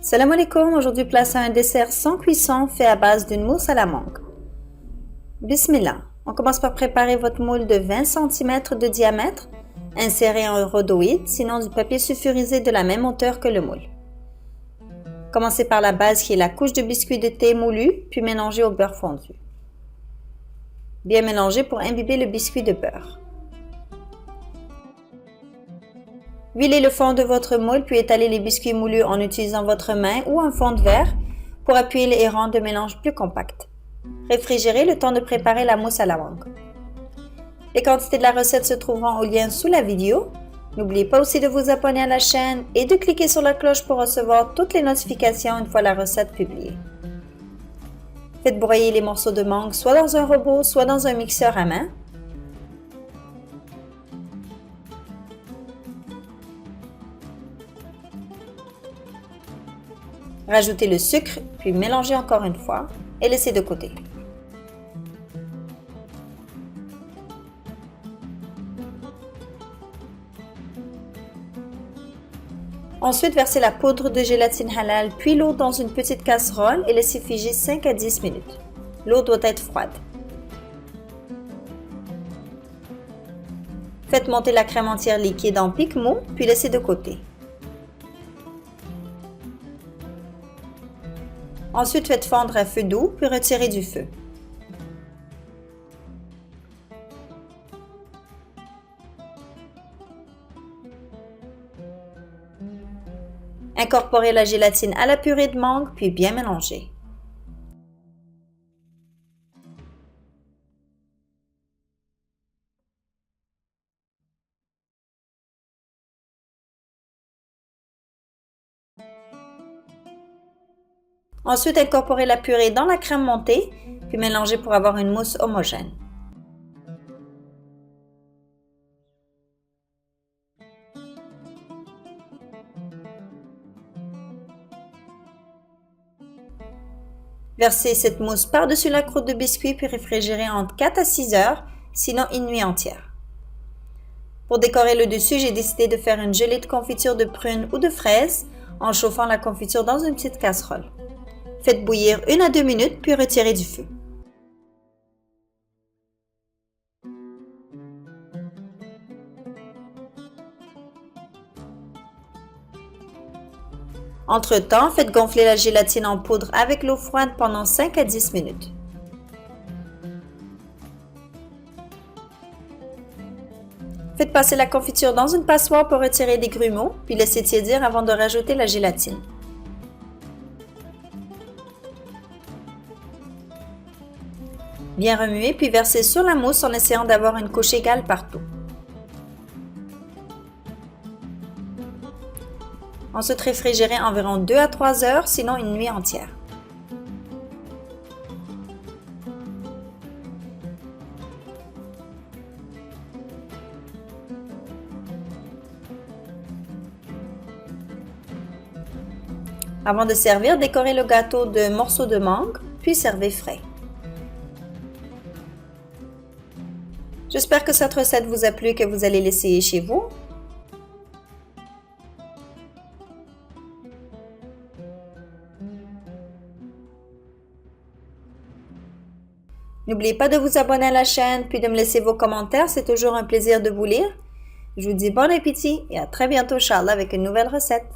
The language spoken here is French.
Salam alaikum, aujourd'hui place à un dessert sans cuisson fait à base d'une mousse à la mangue. Bismillah, on commence par préparer votre moule de 20 cm de diamètre. Insérez un rhodoïde, sinon du papier sulfurisé de la même hauteur que le moule. Commencez par la base qui est la couche de biscuit de thé moulu, puis mélangez au beurre fondu. Bien mélanger pour imbiber le biscuit de beurre. Huilez le fond de votre moule puis étalez les biscuits moulus en utilisant votre main ou un fond de verre pour appuyer et rendre le mélange plus compact. Réfrigérez le temps de préparer la mousse à la mangue. Les quantités de la recette se trouveront au lien sous la vidéo. N'oubliez pas aussi de vous abonner à la chaîne et de cliquer sur la cloche pour recevoir toutes les notifications une fois la recette publiée. Faites broyer les morceaux de mangue soit dans un robot, soit dans un mixeur à main. Rajoutez le sucre, puis mélangez encore une fois et laissez de côté. Ensuite, versez la poudre de gélatine halal puis l'eau dans une petite casserole et laissez figer 5 à 10 minutes. L'eau doit être froide. Faites monter la crème entière liquide en pique mou, puis laissez de côté. Ensuite, faites fondre à feu doux, puis retirez du feu. Incorporez la gélatine à la purée de mangue, puis bien mélanger. Ensuite, incorporez la purée dans la crème montée, puis mélangez pour avoir une mousse homogène. Versez cette mousse par-dessus la croûte de biscuit puis réfrigérez entre 4 à 6 heures, sinon une nuit entière. Pour décorer le dessus, j'ai décidé de faire une gelée de confiture de prunes ou de fraises en chauffant la confiture dans une petite casserole. Faites bouillir 1 à 2 minutes puis retirez du feu. Entre-temps, faites gonfler la gélatine en poudre avec l'eau froide pendant 5 à 10 minutes. Faites passer la confiture dans une passoire pour retirer les grumeaux, puis laissez tiédir avant de rajouter la gélatine. Bien remuer puis verser sur la mousse en essayant d'avoir une couche égale partout. Ensuite, réfrigérez environ 2 à 3 heures, sinon une nuit entière. Avant de servir, décorez le gâteau de morceaux de mangue, puis servez frais. J'espère que cette recette vous a plu et que vous allez l'essayer chez vous. N'oubliez pas de vous abonner à la chaîne puis de me laisser vos commentaires, c'est toujours un plaisir de vous lire. Je vous dis bon appétit et à très bientôt, Inch'Allah, avec une nouvelle recette.